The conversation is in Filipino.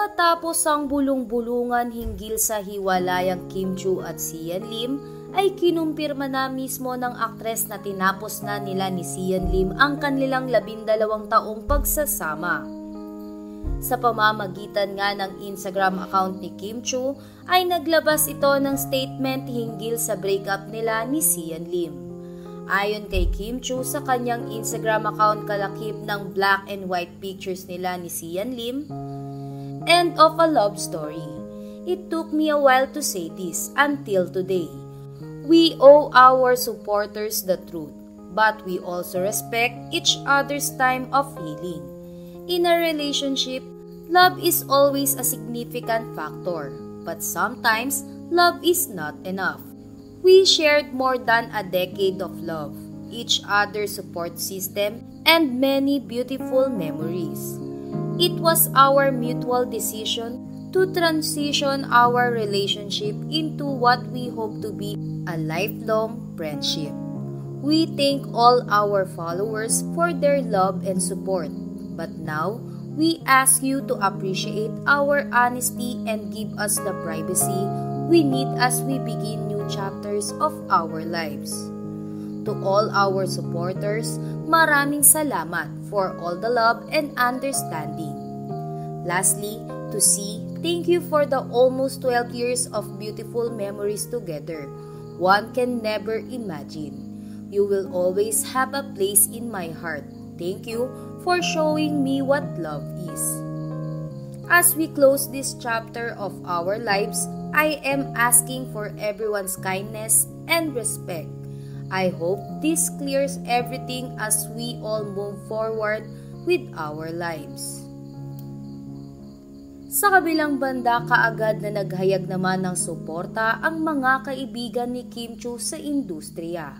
Matapos ang bulong-bulungan hinggil sa hiwalayang Kim Chiu at Sian Lim, ay kinumpirma na mismo ng aktres na tinapos na nila ni Sian Lim ang kanilang 12 taong pagsasama. Sa pamamagitan nga ng Instagram account ni Kim Chiu ay naglabas ito ng statement hinggil sa breakup nila ni Sian Lim. Ayon kay Kim Chiu sa kanyang Instagram account kalakip ng black and white pictures nila ni Sian Lim, "End of a love story. It took me a while to say this until today. We owe our supporters the truth, but we also respect each other's time of healing. In a relationship, love is always a significant factor, but sometimes love is not enough. We shared more than a decade of love, each other's support system, and many beautiful memories. It was our mutual decision to transition our relationship into what we hope to be a lifelong friendship. We thank all our followers for their love and support, but now we ask you to appreciate our honesty and give us the privacy we need as we begin new chapters of our lives. To all our supporters, maraming salamat for all the love and understanding. Lastly, to see, thank you for the almost 12 years of beautiful memories together. One can never imagine. You will always have a place in my heart. Thank you for showing me what love is." As we close this chapter of our lives, I am asking for everyone's kindness and respect. I hope this clears everything as we all move forward with our lives. Sa kabilang banda, kaagad na naghayag naman ng suporta ang mga kaibigan ni Kim Chiu sa industriya.